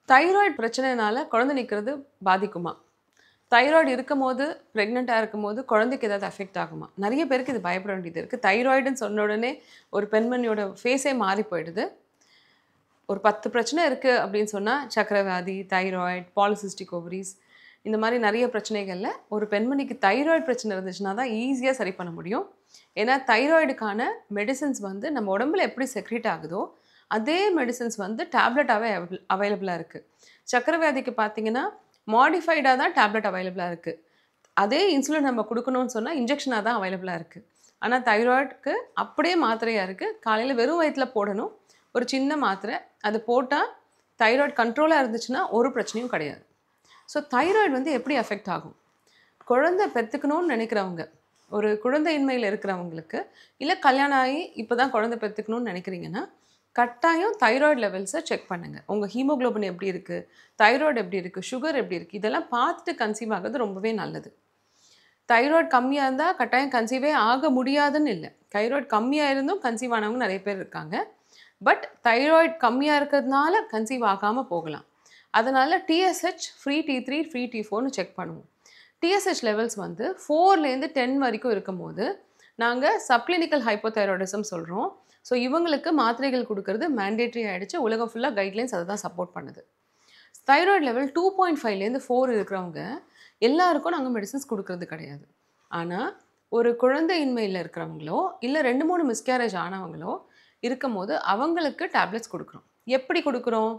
Thyroid பிரச்சனைனால குழந்தை நிற்கிறது பாதிக்குமா? Thyroid இருக்கும்போது, பிரெக்னன்ட்டா இருக்கும்போது குழந்தைக்கு ஏதாவது அஃபெக்ட் ஆகுமா? நெறைய பேருக்கு இது பயப்பட வேண்டியது இருக்கு. தைராய்டுன்னு சொன்ன உடனே ஒரு பெண்மணியோட ஃபேஸே மாறி போயிடுது. ஒரு 10 பிரச்சனை இருக்கு அப்படின்னு சொன்னா, சர்க்கரை வியாதி, தைராய்டு, பாலிசிஸ்டிக் ஓவரீஸ் இந்த மாரி நெறைய பிரச்சனைகள்ல ஒரு பெண்மணிக்கு தைராய்டு பிரச்சனை இருந்துச்சுன்னா தான் ஈஸியா சரி பண்ண முடியும். ஏன்னா தைராய்டுக்கான மெடிசின்ஸ் வந்து நம்ம உடம்புல எப்படி செக்ரீட் ஆகுதோ, அதே மெடிசின்ஸ் வந்து டேப்லெட்டாவே அவைலபிளா இருக்கு. சர்க்கரை வியாதிக்கு பார்த்தீங்கன்னா, மாடிஃபைடா தான் டேப்லெட் அவைலபிளா இருக்கு. அதே இன்சுலின் நம்ம குடுக்கணும்னு சொன்னா, இன்ஜெக்ஷனா தான் அவைலபிளா இருக்கு. ஆனா தைராய்டுக்கு அப்படியே மாத்திரையா இருக்கு. காலையில வெறும் வயித்துல போடணும். ஒரு சின்ன மாத்திரை. அது போட்டா தைராய்டு கண்ட்ரோலா இருந்துச்சுன்னா, ஒரு பிரச்சனையும் கிடையாது. ஸோ தைராய்டு வந்து எப்படி அஃபெக்ட் ஆகும்? குழந்தை பெத்துக்கணும்னு நினைக்கிறவங்க, ஒரு குழந்தையின்மையில இருக்கிறவங்களுக்கு, இல்ல கல்யாணம் ஆகி இப்ப தான் குழந்தை பெத்துக்கணும்னு நினைக்கிறீங்கன்னா, கட்டாயம் தைராய்டு லெவல்ஸ செக் பண்ணுங்க. உங்க ஹீமோகுளோபின் எப்படி இருக்கு? தைராய்டு எப்படி இருக்கு? சுகர் எப்படி இருக்கு? இதெல்லாம் பார்த்துட்டு கன்சீவ் ஆகுறது ரொம்பவே நல்லது. தைராய்டு கம்மியா இருந்தா கட்டாயம் கன்சீவே ஆக முடியாதுன்னு இல்ல. தைராய்டு கம்மியா இருந்தும் கன்சீவ் ஆனவங்க நெறைய பேர் இருக்காங்க. பட் தைராய்டு கம்மியா இருக்கிறதுனால கன்சீவ் ஆகாம போகலாம். அதனால டிஎஸ்ஹெச், ஃப்ரீ T3, ஃப்ரீ T4ன்னு செக் பண்ணுவோம். டிஎஸ்ஹெச் லெவல்ஸ் வந்து 4லேருந்து 10 வரைக்கும் இருக்கும்போது, நாங்க சப்கிளினிக்கல் ஹைப்போதைராய்டிசம் சொல்றோம். ஸோ இவங்களுக்கு மாத்திரைகள் குடுக்கறது மேண்டேட்டரி ஆயிடுச்சு. உலகம் ஃபுல்லா கைட்லைன்ஸ் அத தான் சப்போர்ட் பண்ணுது. தைராய்டு லெவல் 2.5லேருந்து 4 இருக்கிறவங்க எல்லாருக்கும் நாங்க மெடிசின்ஸ் குடுக்கறது கிடையாது. ஆனா, ஒரு குழந்தையின்மையில இருக்கிறவங்களோ, இல்ல 2, 3 மிஸ்கேரேஜ் ஆனவங்களோ இருக்கும்போது, அவங்களுக்கு டேப்லெட்ஸ் குடுக்குறோம். எப்படி குடுக்குறோம்?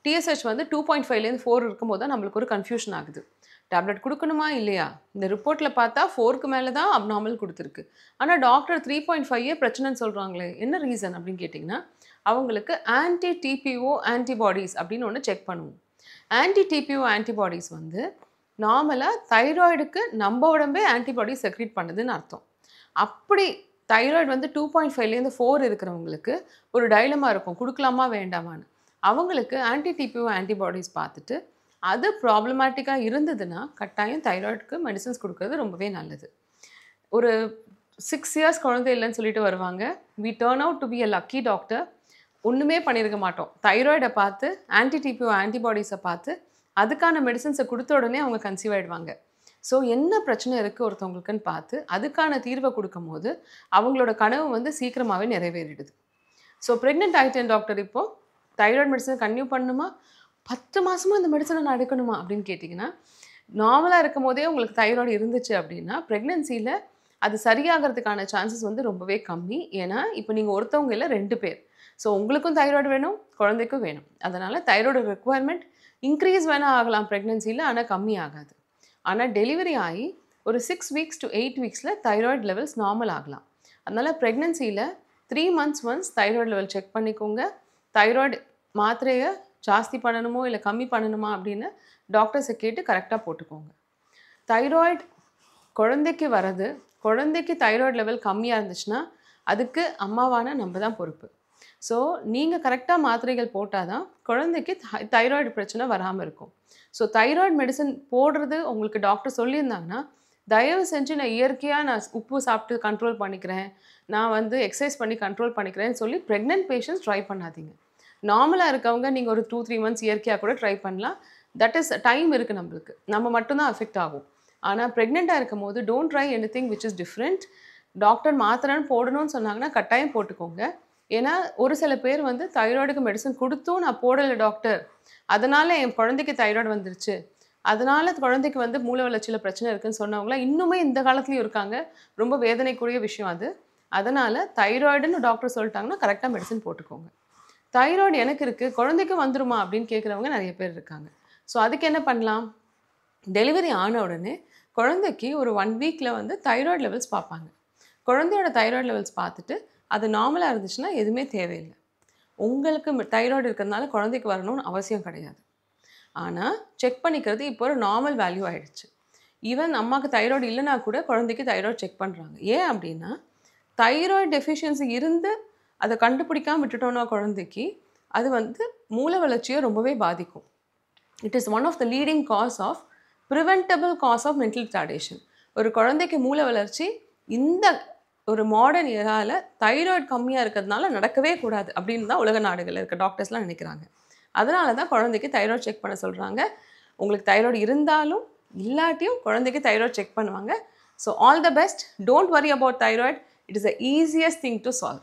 டிஎஸ்ஹெச் வந்து 2.5லேருந்து 4 இருக்கும்போது தான் நம்மளுக்கு ஒரு கன்ஃப்யூஷன் ஆகுது. டேப்லெட் குடுக்கணுமா? இல்லையா? இந்த ரிப்போர்ட்ல பார்த்தா 4க்கு மேல தான் அப்நார்மல் குடுத்துருக்கு. ஆனா டாக்டர் 3.5 பிரச்சனைன்னு சொல்றாங்களே, என்ன ரீசன் அப்படின்னு கேட்டீங்கன்னா, அவங்களுக்கு ஆன்டி டிபிஓ ஆன்டிபாடிஸ் அப்படின்னு ஒண்ணு செக் பண்ணுவோம். ஆன்டி டிபிஓ ஆன்டிபாடிஸ் வந்து நார்மலா தைராய்டுக்கு நம்ம உடம்பே ஆன்டிபாடி செக்ரீட் பண்ணுதுன்னு அர்த்தம். அப்படி தைராய்டு வந்து 2.5லேருந்து 4 இருக்கிறவங்களுக்கு ஒரு டைலமா இருக்கும். குடுக்கலாமா? வேண்டாமான்னு. அவங்களுக்கு ஆன்டி டிபிஓ ஆன்டிபாடிஸ் பார்த்துட்டு, அது ப்ராப்ளமேட்டிக்கா இருந்ததுன்னா, கட்டாயம் தைராய்டுக்கு மெடிசின்ஸ் குடுக்குறது ரொம்பவே நல்லது. ஒரு 6 இயர்ஸ் குழந்தை இல்லன்னு சொல்லிட்டு வருவாங்க. We turn out to be a lucky doctor. ஒண்ணுமே பண்ணியிருக்க மாட்டோம். தைராய்ட பார்த்து, ஆன்டி டிபிஓ ஆன்டிபாடிஸ பார்த்து, அதுக்கான மெடிசின்ஸ குடுத்த உடனே அவங்க கன்சீவ் ஆயிடுவாங்க. ஸோ என்ன பிரச்சனை இருக்கு ஒருத்தவங்களுக்குன்னு பார்த்து, அதுக்கான தீர்வ குடுக்கும்போது, அவங்களோட கனவு வந்து சீக்கிரமாவே நிறைவேறிடுது. ஸோ பிரெக்னன்ட் ஆயிட்டேன் டாக்டர் இப்போ. தைராய்டு மெடிசின கன்டின்யூ பண்ணணுமா? 10 மாசமா இந்த மெடிசின நான் எடுக்கணுமா? அப்படின்னு கேட்டீங்கன்னா, நார்மலா இருக்கும்போதே உங்களுக்கு தைராய்டு இருந்துச்சு அப்படின்னா, பிரெக்னன்சில அது சரியாகறதுக்கான சான்சஸ் வந்து ரொம்பவே கம்மி. ஏன்னா, இப்ப நீங்க ஒருத்தவங்க இல்ல 2 பேர். ஸோ உங்களுக்கும் தைராய்டு வேணும், குழந்தைக்கும் வேணும். அதனால தைராய்டு ரெக்வயர்மென்ட் இன்கிரீஸ் வேணா ஆகலாம் பிரெக்னன்சில. ஆனா கம்மி ஆகாது. ஆனா டெலிவரி ஆயி ஒரு 6 வீக்ஸ் டூ 8 வீக்ஸ்ல தைராய்டு லெவல்ஸ் நார்மல் ஆகலாம். அதனால பிரெக்னன்சில 3 months once thyroid level check பண்ணிக்கோங்க. தைராய்டு மாத்திரைய ஜாஸ்தி பண்ணணுமோ, இல்ல கம்மி பண்ணணுமா அப்படின்னு டாக்டர்ஸ கேட்டு கரெக்ட்டா போட்டுக்கோங்க. தைராய்டு குழந்தைக்கு வரது, குழந்தைக்கு தைராய்டு லெவல் கம்மியா இருந்துச்சுன்னா, அதுக்கு அம்மாவான நம்ம தான் பொறுப்பு. ஸோ, நீங்க கரெக்ட்டா மாத்திரைகள் போட்டா தான், குழந்தைக்கு தைராய்டு பிரச்சனை வராம இருக்கும். ஸோ, தைராய்டு மெடிசின் போடுறது உங்களுக்கு டாக்டர் சொல்லியிருந்தாங்கன்னா, தயவு செஞ்சு நான் உப்பு சாப்பிட்டு கண்ட்ரோல் பண்ணிக்கிறேன். நான் வந்து எக்சர்சைஸ் பண்ணி கண்ட்ரோல் பண்ணிக்கிறேன்னு சொல்லி பிரெக்னன்ட் பேஷண்ட்ஸ் ட்ரை பண்ணாதீங்க. நார்மலா இருக்கவங்க நீங்க ஒரு 2, 3 மந்த்ஸ் இயற்கையா கூட ட்ரை பண்ணலாம். தட் இஸ் டைம் இருக்கு நம்மளுக்கு. நம்ம மட்டும் தான் அஃபெக்ட் ஆகும். ஆனா பிரெக்னன்ட்டா இருக்கும்போது don't try anything which is different. Doctor மாத்திரைன்னு போடணும்னு சொன்னாங்கன்னா, கட்டாயம் போட்டுக்கோங்க. ஏன்னா, ஒரு சில பேர் வந்து தைராய்டுக்கு மெடிசின் குடுத்தும் நான் போடல டாக்டர். அதனால என் குழந்தைக்கு தைராய்டு வந்துருச்சு. அதனால குழந்தைக்கு வந்து மூல வளர்ச்சியில பிரச்சனை இருக்குன்னு சொன்னவங்கலாம் இன்னுமே இந்த காலத்துலயும் இருக்காங்க. ரொம்ப வேதனைக்குரிய விஷயம் அது. அதனால தைராய்டுன்னு டாக்டர் சொல்லிட்டாங்கன்னா, கரெக்ட்டா மெடிசின் போட்டுக்கோங்க. தைராய்டு எனக்கு இருக்கு, குழந்தைக்கும் வந்துருமா? அப்படின்னு கேட்கிறவங்க நெறைய பேர் இருக்காங்க. ஸோ அதுக்கு என்ன பண்ணலாம்? டெலிவரி ஆன உடனே குழந்தைக்கு ஒரு 1 வீக்ல வந்து தைராய்டு லெவல்ஸ் பார்ப்பாங்க. குழந்தையோட தைராய்டு லெவல்ஸ் பார்த்துட்டு, அது நார்மலா இருந்துச்சுன்னா எதுவுமே தேவையில்ல. உங்களுக்கு தைராய்டு இருக்கிறதுனால குழந்தைக்கு வரணும்னு அவசியம் கிடையாது. ஆனா, செக் பண்ணிக்கிறது இப்போ ஒரு நார்மல் வேல்யூ ஆயிடுச்சு. ஈவன் அம்மாக்கு தைராய்டு இல்லன்னா கூட குழந்தைக்கு தைராய்டு செக் பண்றாங்க. ஏன் அப்டின்னா, தைராய்டு டெஃபிஷியன்சி இருந்து அத கண்டுபிடிக்காம விட்டுட்டோம்னா குழந்தைக்கு, அது வந்து மூல வளர்ச்சிய ரொம்பவே பாதிக்கும். It is one of the leading cause of preventable cause of mental retardation. ஒரு குழந்தைக்கு மூல வளர்ச்சி இந்த ஒரு மாடர்ன் எரால தைராய்டு கம்மியா இருக்கிறதுனால நடக்கவே கூடாது அப்படின்னு தான் உலக நாடுகள்ல இருக்க டாக்டர்ஸ்லாம் நினைக்கிறாங்க. அதனால தான் குழந்தைக்கு தைராய்டு செக் பண்ண சொல்கிறாங்க. உங்களுக்கு தைராய்டு இருந்தாலும் இல்லாட்டியும் குழந்தைக்கு தைராய்டு செக் பண்ணுவாங்க. So all the best. Don't worry about thyroid. It is the easiest thing to solve.